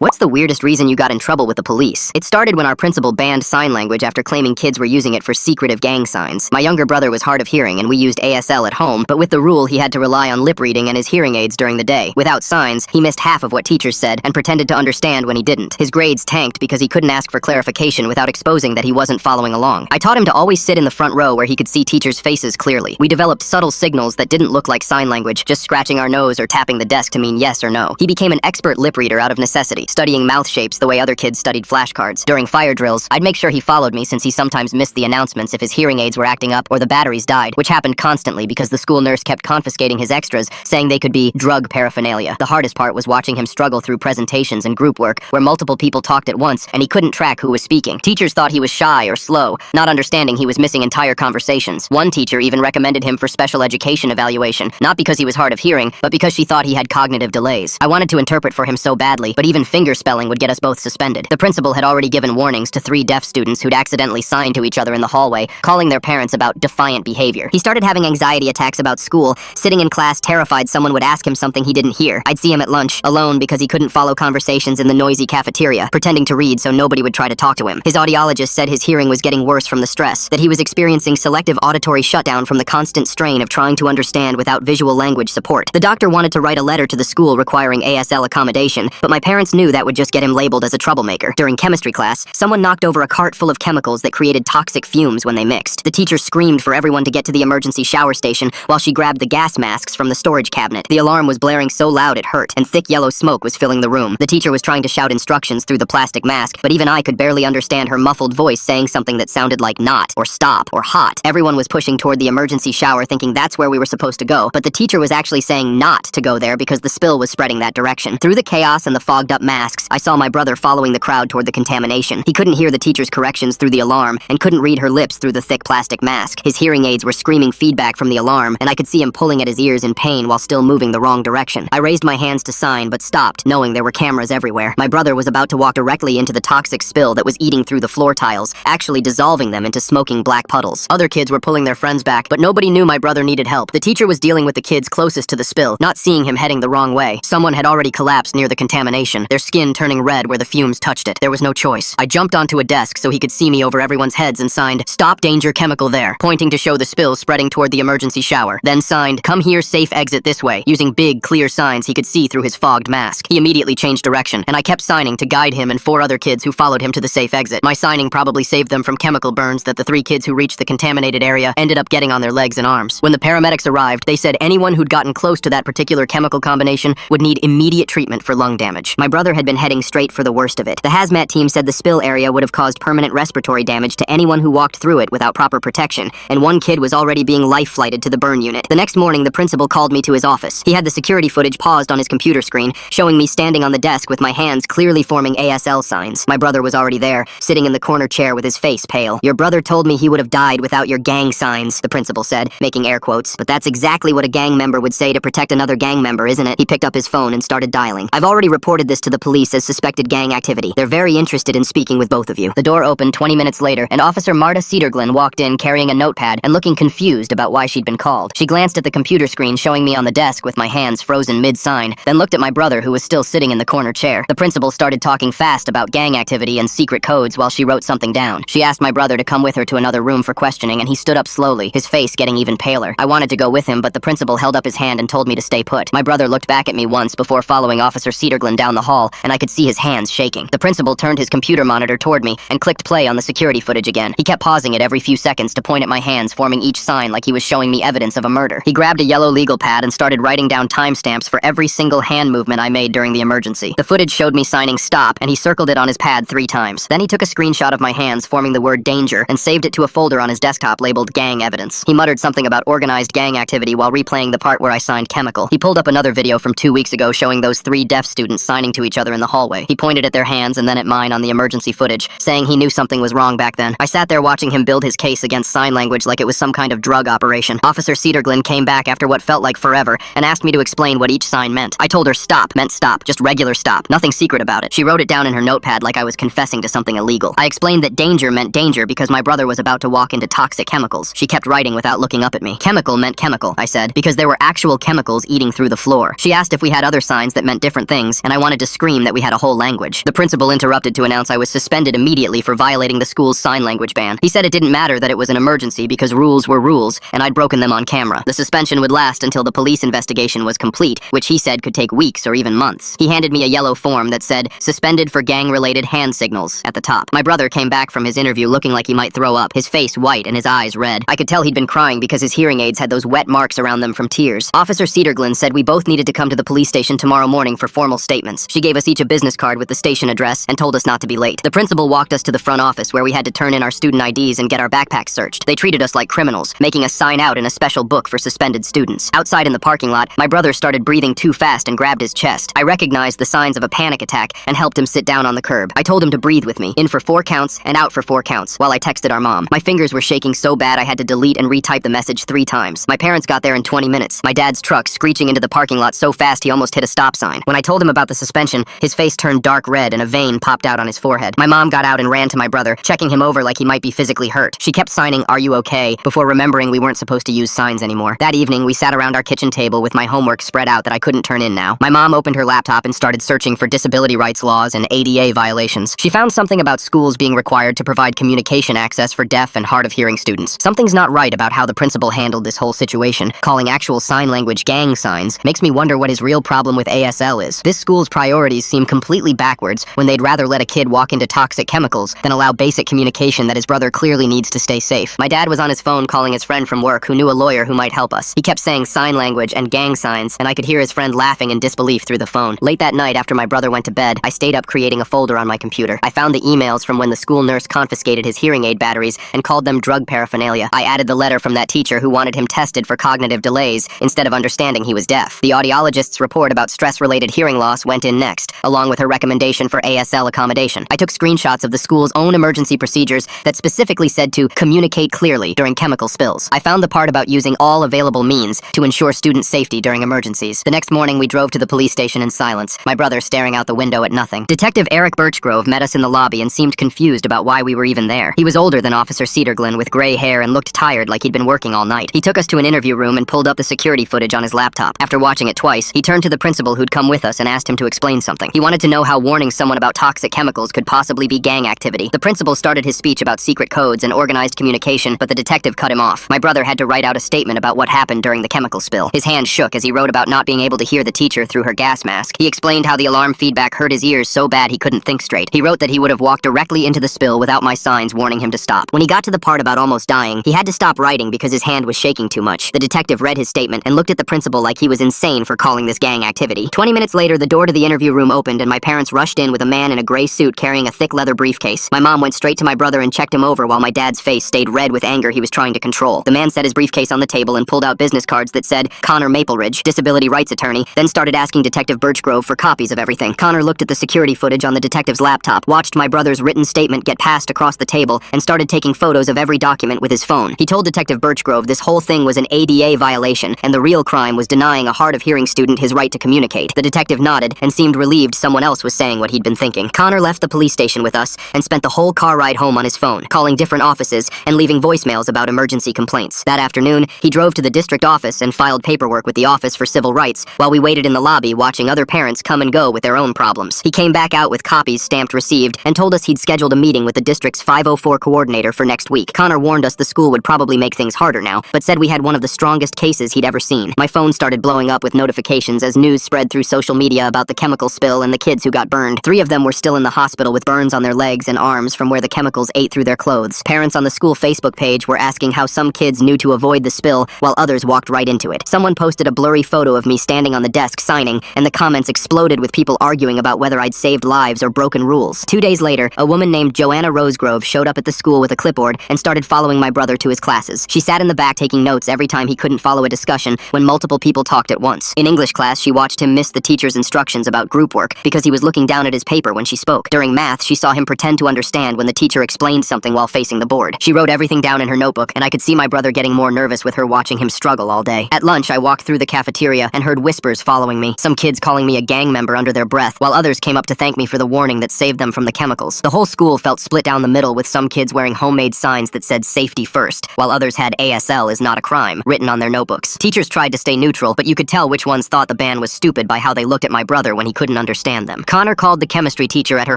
What's the weirdest reason you got in trouble with the police? It started when our principal banned sign language after claiming kids were using it for secretive gang signs. My younger brother was hard of hearing and we used ASL at home, but with the rule he had to rely on lip reading and his hearing aids during the day. Without signs, he missed half of what teachers said and pretended to understand when he didn't. His grades tanked because he couldn't ask for clarification without exposing that he wasn't following along. I taught him to always sit in the front row where he could see teachers' faces clearly. We developed subtle signals that didn't look like sign language, just scratching our nose or tapping the desk to mean yes or no. He became an expert lip reader out of necessity, studying mouth shapes the way other kids studied flashcards. During fire drills, I'd make sure he followed me since he sometimes missed the announcements if his hearing aids were acting up or the batteries died, which happened constantly because the school nurse kept confiscating his extras, saying they could be drug paraphernalia. The hardest part was watching him struggle through presentations and group work where multiple people talked at once and he couldn't track who was speaking. Teachers thought he was shy or slow, not understanding he was missing entire conversations. One teacher even recommended him for special education evaluation, not because he was hard of hearing, but because she thought he had cognitive delays. I wanted to interpret for him so badly, but even finger spelling would get us both suspended. The principal had already given warnings to 3 deaf students who'd accidentally signed to each other in the hallway, calling their parents about defiant behavior. He started having anxiety attacks about school, sitting in class terrified someone would ask him something he didn't hear. I'd see him at lunch, alone because he couldn't follow conversations in the noisy cafeteria, pretending to read so nobody would try to talk to him. His audiologist said his hearing was getting worse from the stress, that he was experiencing selective auditory shutdown from the constant strain of trying to understand without visual language support. The doctor wanted to write a letter to the school requiring ASL accommodation, but my parents knew that would just get him labeled as a troublemaker. During chemistry class, someone knocked over a cart full of chemicals that created toxic fumes when they mixed. The teacher screamed for everyone to get to the emergency shower station while she grabbed the gas masks from the storage cabinet. The alarm was blaring so loud it hurt, and thick yellow smoke was filling the room. The teacher was trying to shout instructions through the plastic mask, but even I could barely understand her muffled voice saying something that sounded like not, or stop, or hot. Everyone was pushing toward the emergency shower thinking that's where we were supposed to go, but the teacher was actually saying not to go there because the spill was spreading that direction. Through the chaos and the fogged up masks, I saw my brother following the crowd toward the contamination. He couldn't hear the teacher's corrections through the alarm and couldn't read her lips through the thick plastic mask. His hearing aids were screaming feedback from the alarm, and I could see him pulling at his ears in pain while still moving the wrong direction. I raised my hands to sign, but stopped, knowing there were cameras everywhere. My brother was about to walk directly into the toxic spill that was eating through the floor tiles, actually dissolving them into smoking black puddles. Other kids were pulling their friends back, but nobody knew my brother needed help. The teacher was dealing with the kids closest to the spill, not seeing him heading the wrong way. Someone had already collapsed near the contamination, their skin turning red where the fumes touched it. There was no choice. I jumped onto a desk so he could see me over everyone's heads and signed, "Stop danger chemical there," pointing to show the spill spreading toward the emergency shower. Then signed, "Come here, safe exit this way," using big, clear signs he could see through his fogged mask. He immediately changed direction, and I kept signing to guide him and 4 other kids who followed him to the safe exit. My signing probably saved them from chemical burns that the 3 kids who reached the contaminated area ended up getting on their legs and arms. When the paramedics arrived, they said anyone who'd gotten close to that particular chemical combination would need immediate treatment for lung damage. My brother had been heading straight for the worst of it. The hazmat team said the spill area would have caused permanent respiratory damage to anyone who walked through it without proper protection, and 1 kid was already being life-flighted to the burn unit. The next morning, the principal called me to his office. He had the security footage paused on his computer screen, showing me standing on the desk with my hands clearly forming ASL signs. My brother was already there, sitting in the corner chair with his face pale. "Your brother told me he would have died without your gang signs," the principal said, making air quotes. "But that's exactly what a gang member would say to protect another gang member, isn't it?" He picked up his phone and started dialing. "I've already reported this to the police as suspected gang activity. They're very interested in speaking with both of you." The door opened 20 minutes later, and Officer Marta Cedarglin walked in carrying a notepad and looking confused about why she'd been called. She glanced at the computer screen showing me on the desk with my hands frozen mid-sign, then looked at my brother who was still sitting in the corner chair. The principal started talking fast about gang activity and secret codes while she wrote something down. She asked my brother to come with her to another room for questioning, and he stood up slowly, his face getting even paler. I wanted to go with him, but the principal held up his hand and told me to stay put. My brother looked back at me once before following Officer Cedarglin down the hall, and I could see his hands shaking. The principal turned his computer monitor toward me and clicked play on the security footage again. He kept pausing it every few seconds to point at my hands, forming each sign like he was showing me evidence of a murder. He grabbed a yellow legal pad and started writing down timestamps for every single hand movement I made during the emergency. The footage showed me signing stop, and he circled it on his pad 3 times. Then he took a screenshot of my hands forming the word danger and saved it to a folder on his desktop labeled gang evidence. He muttered something about organized gang activity while replaying the part where I signed chemical. He pulled up another video from 2 weeks ago showing those 3 deaf students signing to each other in the hallway. He pointed at their hands and then at mine on the emergency footage, saying he knew something was wrong back then. I sat there watching him build his case against sign language like it was some kind of drug operation. Officer Cedarglin came back after what felt like forever and asked me to explain what each sign meant. I told her stop meant stop, just regular stop, nothing secret about it. She wrote it down in her notepad like I was confessing to something illegal. I explained that danger meant danger because my brother was about to walk into toxic chemicals. She kept writing without looking up at me. Chemical meant chemical, I said, because there were actual chemicals eating through the floor. She asked if we had other signs that meant different things, and I wanted to scream scream that we had a whole language. The principal interrupted to announce I was suspended immediately for violating the school's sign language ban. He said it didn't matter that it was an emergency because rules were rules, and I'd broken them on camera. The suspension would last until the police investigation was complete, which he said could take weeks or even months. He handed me a yellow form that said, "Suspended for gang-related hand signals," at the top. My brother came back from his interview looking like he might throw up, his face white and his eyes red. I could tell he'd been crying because his hearing aids had those wet marks around them from tears. Officer Cedarglyn said we both needed to come to the police station tomorrow morning for formal statements. She gave us each a business card with the station address and told us not to be late. The principal walked us to the front office where we had to turn in our student IDs and get our backpacks searched. They treated us like criminals, making us sign out in a special book for suspended students. Outside in the parking lot, my brother started breathing too fast and grabbed his chest. I recognized the signs of a panic attack and helped him sit down on the curb. I told him to breathe with me, in for 4 counts and out for 4 counts, while I texted our mom. My fingers were shaking so bad I had to delete and retype the message 3 times. My parents got there in 20 minutes. My dad's truck screeching into the parking lot so fast he almost hit a stop sign. When I told him about the suspension, his face turned dark red and a vein popped out on his forehead. My mom got out and ran to my brother, checking him over like he might be physically hurt. She kept signing, "Are you okay?" before remembering we weren't supposed to use signs anymore. That evening, we sat around our kitchen table with my homework spread out that I couldn't turn in now. My mom opened her laptop and started searching for disability rights laws and ADA violations. She found something about schools being required to provide communication access for deaf and hard of hearing students. Something's not right about how the principal handled this whole situation. Calling actual sign language gang signs makes me wonder what his real problem with ASL is. This school's priorities seem completely backwards when they'd rather let a kid walk into toxic chemicals than allow basic communication that his brother clearly needs to stay safe. My dad was on his phone calling his friend from work who knew a lawyer who might help us. He kept saying sign language and gang signs, and I could hear his friend laughing in disbelief through the phone. Late that night, after my brother went to bed, I stayed up creating a folder on my computer. I found the emails from when the school nurse confiscated his hearing aid batteries and called them drug paraphernalia. I added the letter from that teacher who wanted him tested for cognitive delays instead of understanding he was deaf. The audiologist's report about stress-related hearing loss went in next, along with her recommendation for ASL accommodation. I took screenshots of the school's own emergency procedures that specifically said to communicate clearly during chemical spills. I found the part about using all available means to ensure student safety during emergencies. The next morning, we drove to the police station in silence, my brother staring out the window at nothing. Detective Eric Birchgrove met us in the lobby and seemed confused about why we were even there. He was older than Officer Cedarglyn with gray hair and looked tired like he'd been working all night. He took us to an interview room and pulled up the security footage on his laptop. After watching it twice, he turned to the principal who'd come with us and asked him to explain something. He wanted to know how warning someone about toxic chemicals could possibly be gang activity. The principal started his speech about secret codes and organized communication, but the detective cut him off. My brother had to write out a statement about what happened during the chemical spill. His hand shook as he wrote about not being able to hear the teacher through her gas mask. He explained how the alarm feedback hurt his ears so bad he couldn't think straight. He wrote that he would have walked directly into the spill without my signs warning him to stop. When he got to the part about almost dying, he had to stop writing because his hand was shaking too much. The detective read his statement and looked at the principal like he was insane for calling this gang activity. 20 minutes later, the door to the interview room opened and my parents rushed in with a man in a gray suit carrying a thick leather briefcase. My mom went straight to my brother and checked him over while my dad's face stayed red with anger he was trying to control. The man set his briefcase on the table and pulled out business cards that said Connor Mapleridge, disability rights attorney, then started asking Detective Birchgrove for copies of everything. Connor looked at the security footage on the detective's laptop, watched my brother's written statement get passed across the table, and started taking photos of every document with his phone. He told Detective Birchgrove this whole thing was an ADA violation, and the real crime was denying a hard of hearing student his right to communicate. The detective nodded and seemed relieved someone else was saying what he'd been thinking. Connor left the police station with us and spent the whole car ride home on his phone, calling different offices and leaving voicemails about emergency complaints. That afternoon, he drove to the district office and filed paperwork with the Office for Civil Rights while we waited in the lobby watching other parents come and go with their own problems. He came back out with copies stamped received and told us he'd scheduled a meeting with the district's 504 coordinator for next week. Connor warned us the school would probably make things harder now, but said we had one of the strongest cases he'd ever seen. My phone started blowing up with notifications as news spread through social media about the chemical spill and the kids who got burned. 3 of them were still in the hospital with burns on their legs and arms from where the chemicals ate through their clothes. Parents on the school Facebook page were asking how some kids knew to avoid the spill while others walked right into it. Someone posted a blurry photo of me standing on the desk signing, and the comments exploded with people arguing about whether I'd saved lives or broken rules. 2 days later, a woman named Joanna Rosegrove showed up at the school with a clipboard and started following my brother to his classes. She sat in the back taking notes every time he couldn't follow a discussion when multiple people talked at once. In English class, she watched him miss the teacher's instructions about group work because he was looking down at his paper when she spoke. During math, she saw him pretend to understand when the teacher explained something while facing the board. She wrote everything down in her notebook, and I could see my brother getting more nervous with her watching him struggle all day. At lunch, I walked through the cafeteria and heard whispers following me, some kids calling me a gang member under their breath, while others came up to thank me for the warning that saved them from the chemicals. The whole school felt split down the middle, with some kids wearing homemade signs that said safety first, while others had ASL is not a crime written on their notebooks. Teachers tried to stay neutral, but you could tell which ones thought the ban was stupid by how they looked at my brother when he couldn't understand them. Connor called the chemistry teacher at her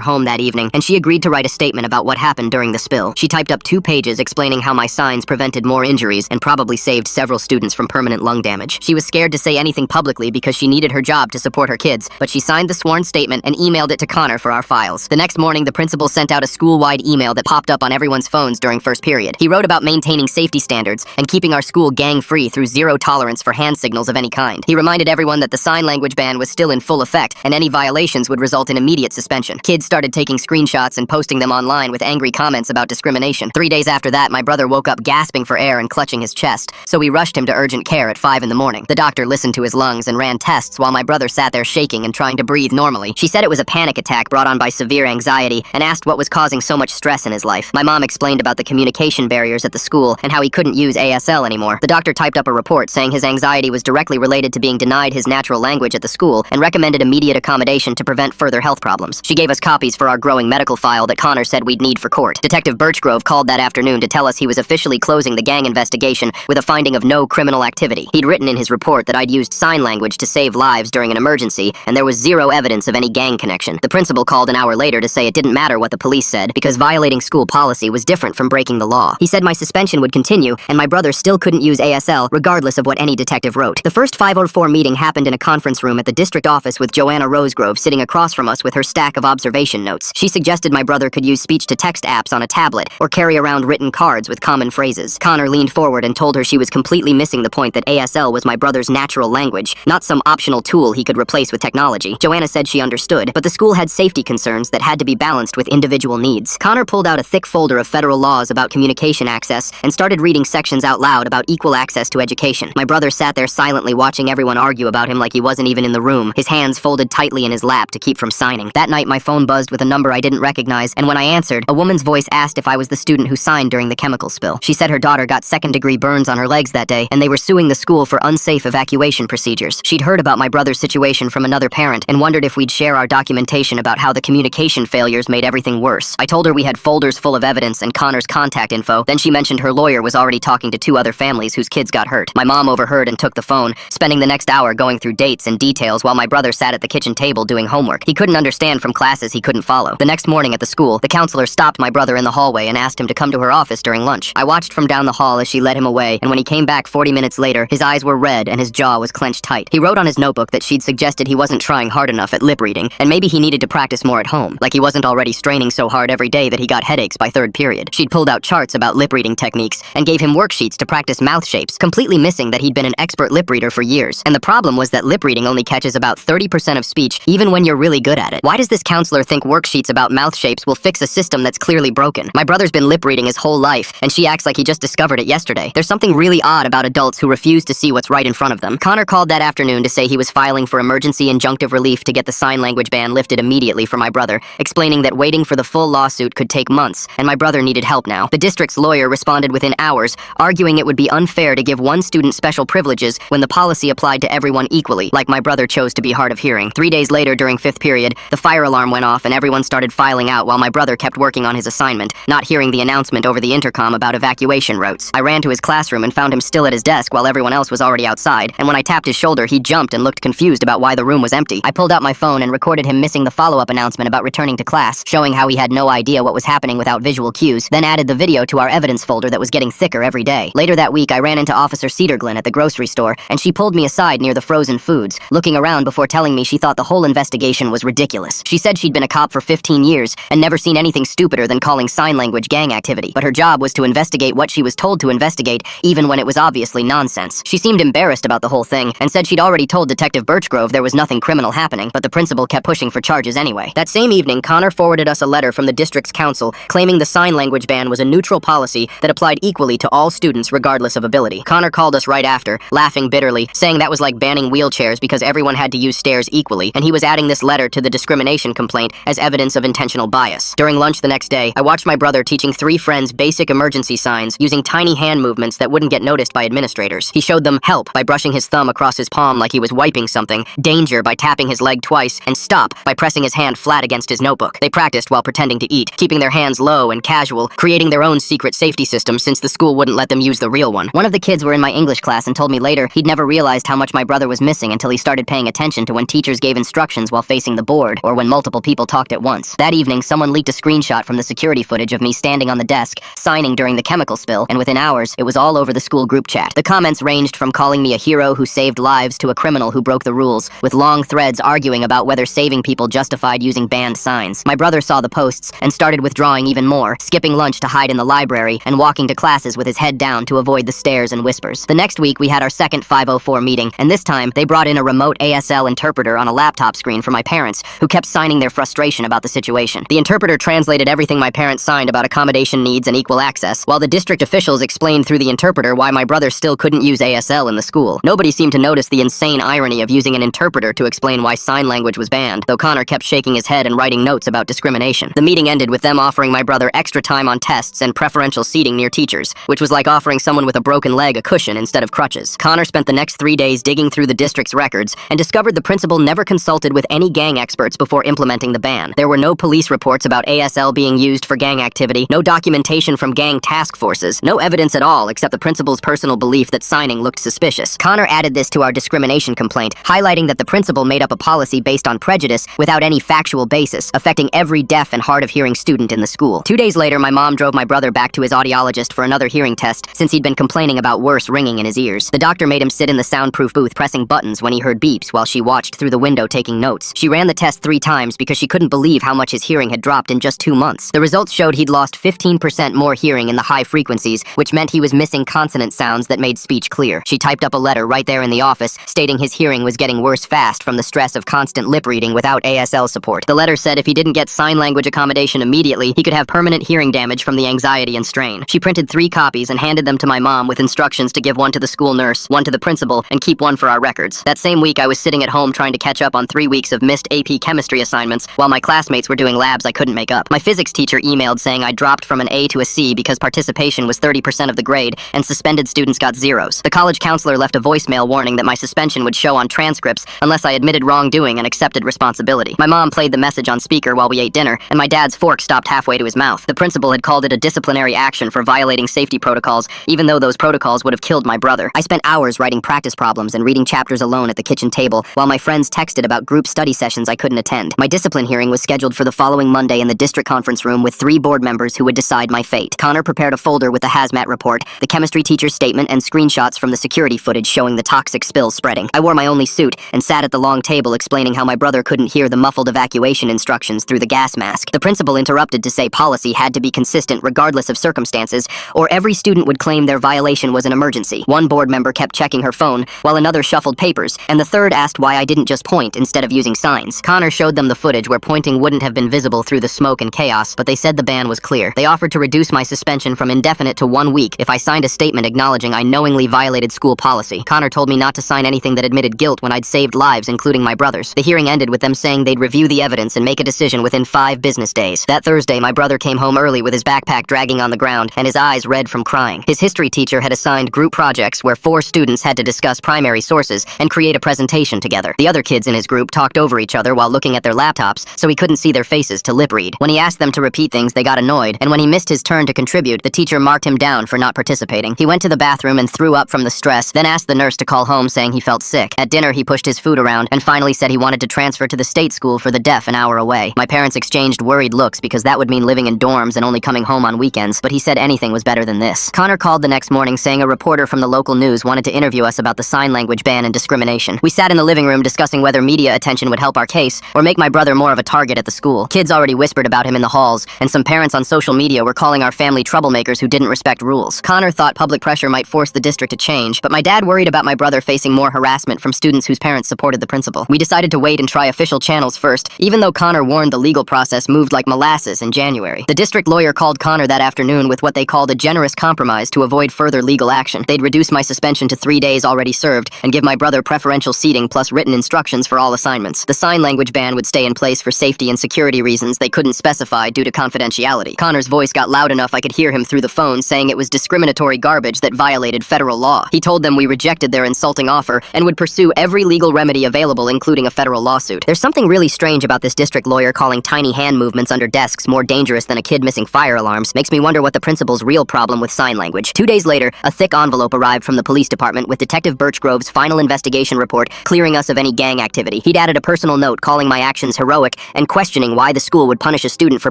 home that evening, and she agreed to write a statement about what happened during the spill. She typed up 2 pages explaining how my signs prevented more injuries and probably saved several students from permanent lung damage. She was scared to say anything publicly because she needed her job to support her kids, but she signed the sworn statement and emailed it to Connor for our files. The next morning, the principal sent out a school-wide email that popped up on everyone's phones during first period. He wrote about maintaining safety standards and keeping our school gang-free through zero tolerance for hand signals of any kind. He reminded everyone that the sign language ban was still in full effect, and any violations would result in immediate suspension. Kids started taking screenshots and posting them online with angry comments about discrimination. 3 days after that, my brother woke up gasping for air and clutching his chest, so we rushed him to urgent care at 5 in the morning. The doctor listened to his lungs and ran tests while my brother sat there shaking and trying to breathe normally. She said it was a panic attack brought on by severe anxiety and asked what was causing so much stress in his life. My mom explained about the communication barriers at the school and how he couldn't use ASL anymore. The doctor typed up a report saying his anxiety was directly related to being denied his natural language at the school and recommended immediate accommodation to prevent further health problems. She gave us copies for our growing medical file that Connor said we'd need for court. Detective Birchgrove called that afternoon to tell us he was officially closing the gang investigation with a finding of no criminal activity. He'd written in his report that I'd used sign language to save lives during an emergency, and there was zero evidence of any gang connection. The principal called an hour later to say it didn't matter what the police said because violating school policy was different from breaking the law. He said my suspension would continue, and my brother still couldn't use ASL regardless of what any detective wrote. The first 504 meeting happened in a conference room at the district office with Joanna Rosegrove sitting across from us with her stack of observation notes. She suggested my brother could use speech-to-text apps on a tablet or carry around written cards with common phrases. Connor leaned forward and told her she was completely missing the point that ASL was my brother's natural language, not some optional tool he could replace with technology. Joanna said she understood, but the school had safety concerns that had to be balanced with individual needs. Connor pulled out a thick folder of federal laws about communication access and started reading sections out loud about equal access to education. My brother sat there silently watching everyone argue about him like he wasn't even in the room, his hands folded tightly in his lap to keep from signing. That night, my phone buzzed with a number I didn't recognize, and when I answered, a woman's voice asked if I was the student who signed during the chemical spill. She said her daughter got second-degree burns on her legs that day, and they were suing the school for unsafe evacuation procedures. She'd heard about my brother's situation from another parent and wondered if we'd share our documentation about how the communication failures made everything worse. I told her we had folders full of evidence and Connor's contact info. Then she mentioned her lawyer was already talking to 2 other families whose kids got hurt. My mom overheard and took the phone, spending the next hour going through dates and details while my brother sat at the kitchen table doing homework. He couldn't understand from classes he couldn't follow. The next morning at the school, the counselor stopped my brother in the hallway and asked him to come to her office during lunch. I watched from down the hall as she led him away, and when he came back 40 minutes later, his eyes were red and his jaw was clenched tight. He wrote on his notebook that she'd suggested he wasn't trying hard enough at lip reading, and maybe he needed to practice more at home, like he wasn't already straining so hard every day that he got headaches by 3rd period. She'd pulled out charts about lip reading techniques and gave him worksheets to practice mouth shapes, completely missing that he'd been an expert lip reader for years. And the problem was that lip reading only catches about 30% of speech, even when you're really good at it. Why does this counselor think worksheets about mouth shapes will fix a system that's clearly broken? My brother's been lip reading his whole life, and she acts like he just discovered it yesterday. There's something really odd about adults who refuse to see what's right in front of them. Connor called that afternoon to say he was filing for emergency injunctive relief to get the sign language ban lifted immediately for my brother, explaining that waiting for the full lawsuit could take months, and my brother needed help now. The district's lawyer responded within hours, arguing it would be unfair to give one student special privileges when the policy applied to everyone equally, like my brother chose to be hard of hearing. 3 days later, during 5th period, the fire alarm went off and everyone started filing out while my brother kept working on his assignment, not hearing the announcement over the intercom about evacuation routes. I ran to his classroom and found him still at his desk while everyone else was already outside, and when I tapped his shoulder, he jumped and looked confused about why the room was empty. I pulled out my phone and recorded him missing the follow-up announcement about returning to class, showing how he had no idea what was happening without visual cues, then added the video to our evidence folder that was getting thicker every day. Later that week, I ran into Officer Cedarglyn at the grocery store, and she pulled me aside near the frozen foods, looking around before telling me she thought the whole investigation was ridiculous. She said she'd been a cop for 15 years and never seen anything stupider than calling sign language gang activity, but her job was to investigate what she was told to investigate, even when it was obviously nonsense. She seemed embarrassed about the whole thing and said she'd already told Detective Birchgrove there was nothing criminal happening, but the principal kept pushing for charges anyway. That same evening, Connor forwarded us a letter from the district's council claiming the sign language ban was a neutral policy that applied equally to all students regardless of ability. Connor called us right after, laughing bitterly, saying that was like banning wheelchairs because everyone had to use stairs equally, and he was adding this letter to the discrimination complaint as evidence of intentional bias. During lunch the next day, I watched my brother teaching 3 friends basic emergency signs using tiny hand movements that wouldn't get noticed by administrators. He showed them help by brushing his thumb across his palm like he was wiping something, danger by tapping his leg twice, and stop by pressing his hand flat against his notebook. They practiced while pretending to eat, keeping their hands low and casual, creating their own secret safety system since the school wouldn't let them use the real one. One of the kids were in my English class and told me later he'd never realized how much my brother was missing until he started paying attention to when teachers gave instructions instructions while facing the board, or when multiple people talked at once. That evening, someone leaked a screenshot from the security footage of me standing on the desk, signing during the chemical spill, and within hours, it was all over the school group chat. The comments ranged from calling me a hero who saved lives to a criminal who broke the rules, with long threads arguing about whether saving people justified using banned signs. My brother saw the posts and started withdrawing even more, skipping lunch to hide in the library and walking to classes with his head down to avoid the stares and whispers. The next week, we had our second 504 meeting, and this time, they brought in a remote ASL interpreter on a laptop screen for my parents, who kept signing their frustration about the situation. The interpreter translated everything my parents signed about accommodation needs and equal access, while the district officials explained through the interpreter why my brother still couldn't use ASL in the school. Nobody seemed to notice the insane irony of using an interpreter to explain why sign language was banned, though Connor kept shaking his head and writing notes about discrimination. The meeting ended with them offering my brother extra time on tests and preferential seating near teachers, which was like offering someone with a broken leg a cushion instead of crutches. Connor spent the next 3 days digging through the district's records and discovered the principal never consulted with any gang experts before implementing the ban. There were no police reports about ASL being used for gang activity, no documentation from gang task forces, no evidence at all except the principal's personal belief that signing looked suspicious. Connor added this to our discrimination complaint, highlighting that the principal made up a policy based on prejudice without any factual basis, affecting every deaf and hard-of-hearing student in the school. 2 days later, my mom drove my brother back to his audiologist for another hearing test since he'd been complaining about worse ringing in his ears. The doctor made him sit in the soundproof booth pressing buttons when he heard beeps while she watched through the window taking notes. She ran the test 3 times because she couldn't believe how much his hearing had dropped in just 2 months. The results showed he'd lost 15% more hearing in the high frequencies, which meant he was missing consonant sounds that made speech clear. She typed up a letter right there in the office, stating his hearing was getting worse fast from the stress of constant lip reading without ASL support. The letter said if he didn't get sign language accommodation immediately, he could have permanent hearing damage from the anxiety and strain. She printed 3 copies and handed them to my mom with instructions to give one to the school nurse, one to the principal, and keep one for our records. That same week, I was sitting at home trying to catch up on 3 weeks of missed AP chemistry assignments while my classmates were doing labs I couldn't make up. My physics teacher emailed saying I dropped from an A to a C because participation was 30% of the grade and suspended students got zeros. The college counselor left a voicemail warning that my suspension would show on transcripts unless I admitted wrongdoing and accepted responsibility. My mom played the message on speaker while we ate dinner, and my dad's fork stopped halfway to his mouth. The principal had called it a disciplinary action for violating safety protocols, even though those protocols would have killed my brother. I spent hours writing practice problems and reading chapters alone at the kitchen table, while my friends texted about group study sessions I couldn't attend. My discipline hearing was scheduled for the following Monday in the district conference room with 3 board members who would decide my fate. Connor prepared a folder with the hazmat report, the chemistry teacher's statement, and screenshots from the security footage showing the toxic spill spreading. I wore my only suit and sat at the long table explaining how my brother couldn't hear the muffled evacuation instructions through the gas mask. The principal interrupted to say policy had to be consistent regardless of circumstances, or every student would claim their violation was an emergency. One board member kept checking her phone, while another shuffled papers, and the third asked why I didn't just point instead of using signs. Connor showed them the footage where pointing wouldn't have been visible through the smoke and chaos, but they said the ban was clear. They offered to reduce my suspension from indefinite to 1 week if I signed a statement acknowledging I knowingly violated school policy. Connor told me not to sign anything that admitted guilt when I'd saved lives, including my brother's. The hearing ended with them saying they'd review the evidence and make a decision within 5 business days. That Thursday, my brother came home early with his backpack dragging on the ground and his eyes red from crying. His history teacher had assigned group projects where 4 students had to discuss primary sources and create a presentation together. The other kids in his group talked over each other while looking at their laptops, so he couldn't see their faces to lip read. When he asked them to repeat things, they got annoyed, and when he missed his turn to contribute, the teacher marked him down for not participating. He went to the bathroom and threw up from the stress, then asked the nurse to call home saying he felt sick. At dinner, he pushed his food around and finally said he wanted to transfer to the state school for the deaf an hour away. My parents exchanged worried looks because that would mean living in dorms and only coming home on weekends, but he said anything was better than this. Connor called the next morning saying a reporter from the local news wanted to interview us about the sign language ban and discrimination. We sat in the living room discussing whether media attention would help our case or make my brother more of a target at the school. Kids already whispered about him in the halls, and some parents on social media were calling our family troublemakers who didn't respect rules. Connor thought public pressure might force the district to change, but my dad worried about my brother facing more harassment from students whose parents supported the principal. We decided to wait and try official channels first, even though Connor warned the legal process moved like molasses in January. The district lawyer called Connor that afternoon with what they called a generous compromise to avoid further legal action. They'd reduce my suspension to 3 days already served and give my brother preferential seating plus written instructions for all assignments. The sign language ban would stay in place for safety and security reasons they couldn't specify due to confidentiality. Connor's voice got loud enough I could hear him through the phone saying it was discriminatory garbage that violated federal law. He told them we rejected their insulting offer and would pursue every legal remedy available, including a federal lawsuit. There's something really strange about this district lawyer calling tiny hand movements under desks more dangerous than a kid missing fire alarms. Makes me wonder what the principal's real problem with sign language. 2 days later, a thick envelope arrived from the police department with Detective Birchgrove's final investigation report clearing us of any gang activity. committee. He'd added a personal note calling my actions heroic and questioning why the school would punish a student for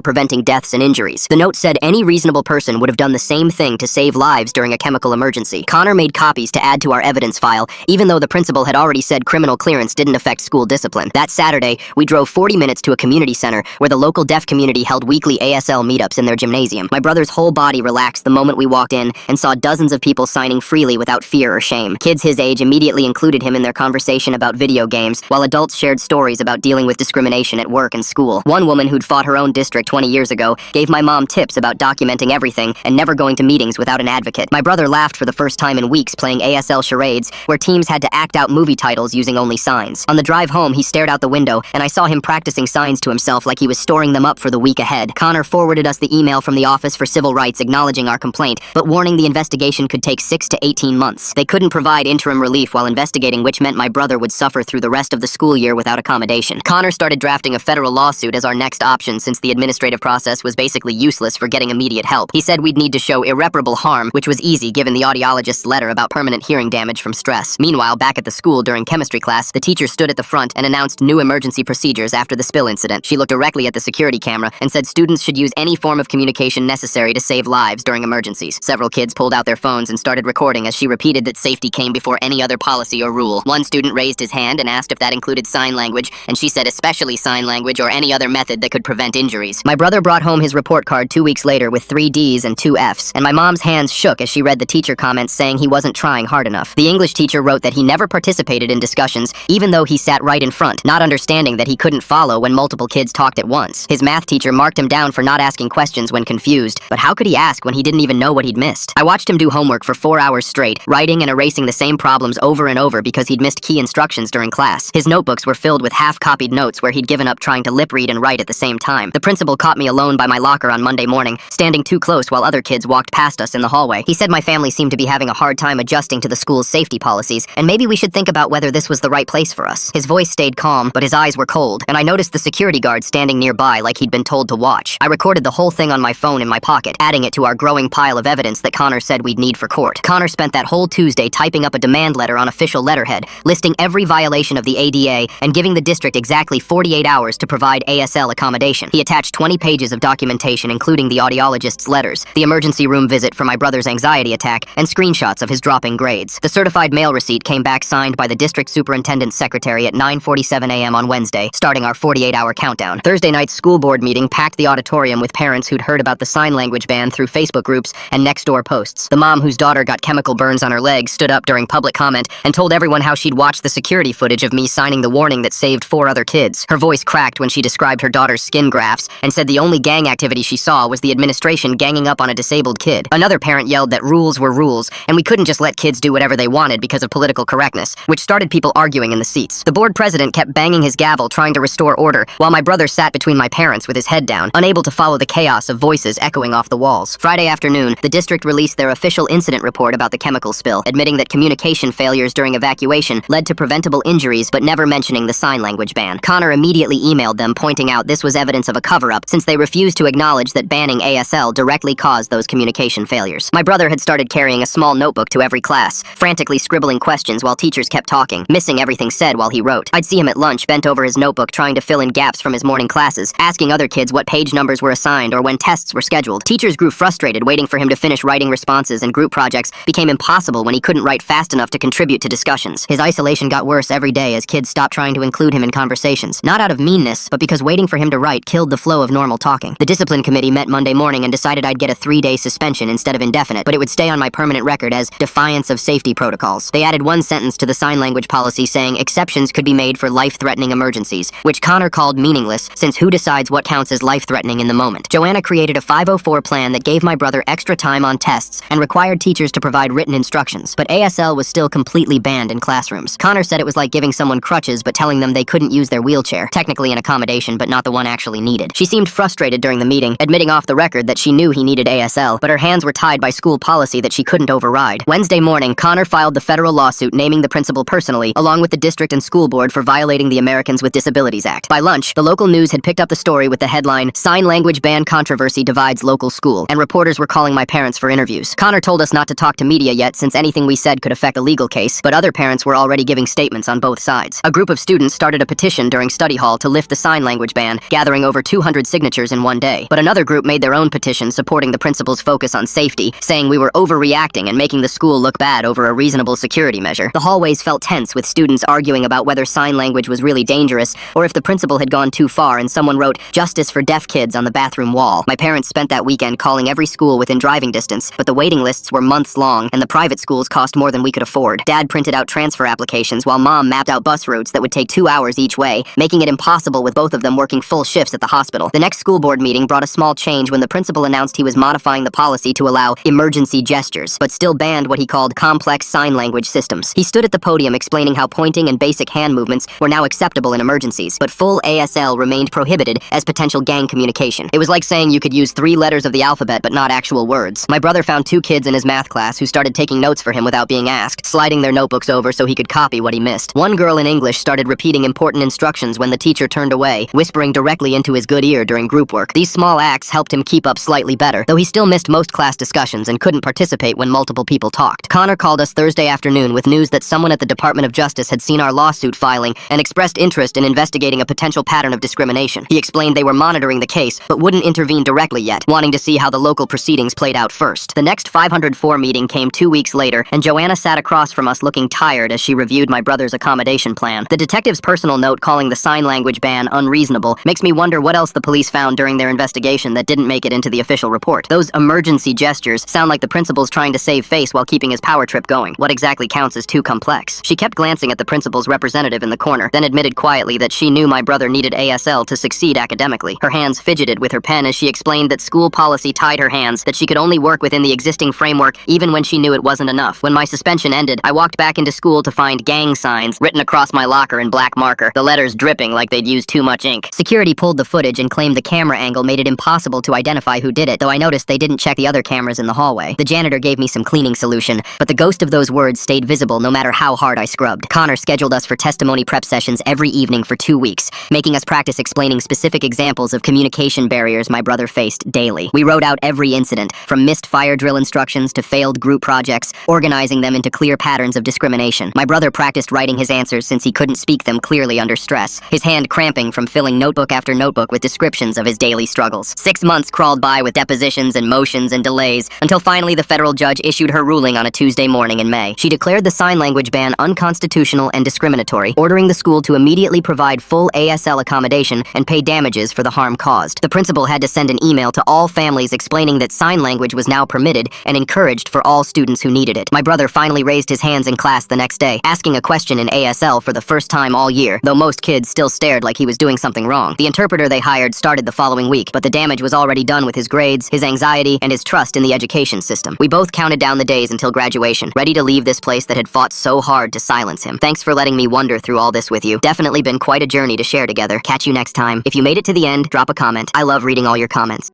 preventing deaths and injuries. The note said any reasonable person would have done the same thing to save lives during a chemical emergency. Connor made copies to add to our evidence file, even though the principal had already said criminal clearance didn't affect school discipline. That Saturday, we drove 40 minutes to a community center where the local deaf community held weekly ASL meetups in their gymnasium. My brother's whole body relaxed the moment we walked in and saw dozens of people signing freely without fear or shame. Kids his age immediately included him in their conversation about video games, while adults shared stories about dealing with discrimination at work and school. One woman who'd fought her own district 20 years ago gave my mom tips about documenting everything and never going to meetings without an advocate. My brother laughed for the first time in weeks playing ASL charades, where teams had to act out movie titles using only signs. On the drive home, he stared out the window, and I saw him practicing signs to himself like he was storing them up for the week ahead. Connor forwarded us the email from the Office for Civil Rights acknowledging our complaint, but warning the investigation could take 6 to 18 months. They couldn't provide interim relief while investigating, which meant my brother would suffer through the rest of the school year without accommodation. Connor started drafting a federal lawsuit as our next option since the administrative process was basically useless for getting immediate help. He said we'd need to show irreparable harm, which was easy given the audiologist's letter about permanent hearing damage from stress. Meanwhile, back at the school during chemistry class, the teacher stood at the front and announced new emergency procedures after the spill incident. She looked directly at the security camera and said students should use any form of communication necessary to save lives during emergencies. Several kids pulled out their phones and started recording as she repeated that safety came before any other policy or rule. One student raised his hand and asked if that included sign language, and she said especially sign language or any other method that could prevent injuries. My brother brought home his report card 2 weeks later with 3 D's and 2 F's, and my mom's hands shook as she read the teacher comments saying he wasn't trying hard enough. The English teacher wrote that he never participated in discussions, even though he sat right in front, not understanding that he couldn't follow when multiple kids talked at once. His math teacher marked him down for not asking questions when confused, but how could he ask when he didn't even know what he'd missed? I watched him do homework for 4 hours straight, writing and erasing the same problems over and over because he'd missed key instructions during class. His notebooks were filled with half-copied notes where he'd given up trying to lip read and write at the same time. The principal caught me alone by my locker on Monday morning, standing too close while other kids walked past us in the hallway. He said my family seemed to be having a hard time adjusting to the school's safety policies, and maybe we should think about whether this was the right place for us. His voice stayed calm, but his eyes were cold, and I noticed the security guard standing nearby like he'd been told to watch. I recorded the whole thing on my phone in my pocket, adding it to our growing pile of evidence that Connor said we'd need for court. Connor spent that whole Tuesday typing up a demand letter on official letterhead, listing every violation of the ADA and giving the district exactly 48 hours to provide ASL accommodation. He attached 20 pages of documentation, including the audiologist's letters, the emergency room visit for my brother's anxiety attack, and screenshots of his dropping grades. The certified mail receipt came back signed by the district superintendent's secretary at 9:47 a.m. on Wednesday, starting our 48-hour countdown. Thursday night's school board meeting packed the auditorium with parents who'd heard about the sign language ban through Facebook groups and Nextdoor posts. The mom whose daughter got chemical burns on her legs stood up during public comment and told everyone how she'd watched the security footage of me signing the warning that saved 4 other kids. Her voice cracked when she described her daughter's skin grafts and said the only gang activity she saw was the administration ganging up on a disabled kid. Another parent yelled that rules were rules, and we couldn't just let kids do whatever they wanted because of political correctness, which started people arguing in the seats. The board president kept banging his gavel trying to restore order, while my brother sat between my parents with his head down, unable to follow the chaos of voices echoing off the walls. Friday afternoon, the district released their official incident report about the chemical spill, admitting that communication failures during evacuation led to preventable injuries but never mentioning the sign language ban. Connor immediately emailed them pointing out this was evidence of a cover-up since they refused to acknowledge that banning ASL directly caused those communication failures. My brother had started carrying a small notebook to every class, frantically scribbling questions while teachers kept talking, missing everything said while he wrote. I'd see him at lunch bent over his notebook trying to fill in gaps from his morning classes, asking other kids what page numbers were assigned or when tests were scheduled. Teachers grew frustrated waiting for him to finish writing responses, and group projects became impossible when he couldn't write fast enough to contribute to discussions. His isolation got worse every day as kids stopped trying to include him in conversations, not out of meanness, but because waiting for him to write killed the flow of normal talking. The discipline committee met Monday morning and decided I'd get a 3-day suspension instead of indefinite, but it would stay on my permanent record as defiance of safety protocols. They added one sentence to the sign language policy saying exceptions could be made for life-threatening emergencies, which Connor called meaningless since who decides what counts as life-threatening in the moment. Joanna created a 504 plan that gave my brother extra time on tests and required teachers to provide written instructions, but ASL was still completely banned in classrooms. Connor said it was like giving someone crutches but telling them they couldn't use their wheelchair, technically an accommodation but not the one actually needed. She seemed frustrated during the meeting, admitting off the record that she knew he needed ASL, but her hands were tied by school policy that she couldn't override. Wednesday morning, Connor filed the federal lawsuit naming the principal personally, along with the district and school board for violating the Americans with Disabilities Act. By lunch, the local news had picked up the story with the headline, "Sign Language Ban Controversy Divides Local School," and reporters were calling my parents for interviews. Connor told us not to talk to media yet since anything we said could affect a legal case, but other parents were already giving statements on both sides. A group of students started a petition during study hall to lift the sign language ban, gathering over 200 signatures in one day. But another group made their own petition supporting the principal's focus on safety, saying we were overreacting and making the school look bad over a reasonable security measure. The hallways felt tense, with students arguing about whether sign language was really dangerous or if the principal had gone too far, and someone wrote "Justice for deaf kids" on the bathroom wall. My parents spent that weekend calling every school within driving distance, but the waiting lists were months long, and the private schools cost more than we could afford. Dad printed out transfer applications while Mom mapped out bus routes that would take 2 hours each way, making it impossible with both of them working full shifts at the hospital. The next school board meeting brought a small change when the principal announced he was modifying the policy to allow emergency gestures, but still banned what he called complex sign language systems. He stood at the podium explaining how pointing and basic hand movements were now acceptable in emergencies, but full ASL remained prohibited as potential gang communication. It was like saying you could use 3 letters of the alphabet but not actual words. My brother found 2 kids in his math class who started taking notes for him without being asked, sliding their notebooks over so he could copy what he missed. One girl in English started repeating important instructions when the teacher turned away, whispering directly into his good ear during group work. These small acts helped him keep up slightly better, though he still missed most class discussions and couldn't participate when multiple people talked. Connor called us Thursday afternoon with news that someone at the Department of Justice had seen our lawsuit filing and expressed interest in investigating a potential pattern of discrimination. He explained they were monitoring the case, but wouldn't intervene directly yet, wanting to see how the local proceedings played out first. The next 504 meeting came 2 weeks later, and Joanna sat across from us looking tired as she reviewed my brother's accommodation plan. The detective's personal note calling the sign language ban unreasonable makes me wonder what else the police found during their investigation that didn't make it into the official report. Those emergency gestures sound like the principal's trying to save face while keeping his power trip going. What exactly counts as too complex? She kept glancing at the principal's representative in the corner, then admitted quietly that she knew my brother needed ASL to succeed academically. Her hands fidgeted with her pen as she explained that school policy tied her hands, that she could only work within the existing framework even when she knew it wasn't enough. When my suspension ended, I walked back into school to find gang signs written across my locker in black marker, the letters dripping like they'd used too much ink. Security pulled the footage and claimed the camera angle made it impossible to identify who did it, though I noticed they didn't check the other cameras in the hallway. The janitor gave me some cleaning solution, but the ghost of those words stayed visible no matter how hard I scrubbed. Connor scheduled us for testimony prep sessions every evening for 2 weeks, making us practice explaining specific examples of communication barriers my brother faced daily. We wrote out every incident, from missed fire drill instructions to failed group projects, organizing them into clear patterns of discrimination. My brother practiced writing his answers since he couldn't speak them clearly under stress, his hand cramping from filling notebook after notebook with descriptions of his daily struggles. 6 months crawled by with depositions and motions and delays, until finally the federal judge issued her ruling on a Tuesday morning in May. She declared the sign language ban unconstitutional and discriminatory, ordering the school to immediately provide full ASL accommodation and pay damages for the harm caused. The principal had to send an email to all families explaining that sign language was now permitted and encouraged for all students who needed it. My brother finally raised his hands in class the next day, asking a question in ASL for the first time all year, though most kids still stared like he was doing something wrong. The interpreter they hired started the following week, but the damage was already done with his grades, his anxiety, and his trust in the education system. We both counted down the days until graduation, ready to leave this place that had fought so hard to silence him. Thanks for letting me wonder through all this with you. Definitely been quite a journey to share together. Catch you next time. If you made it to the end, drop a comment. I love reading all your comments.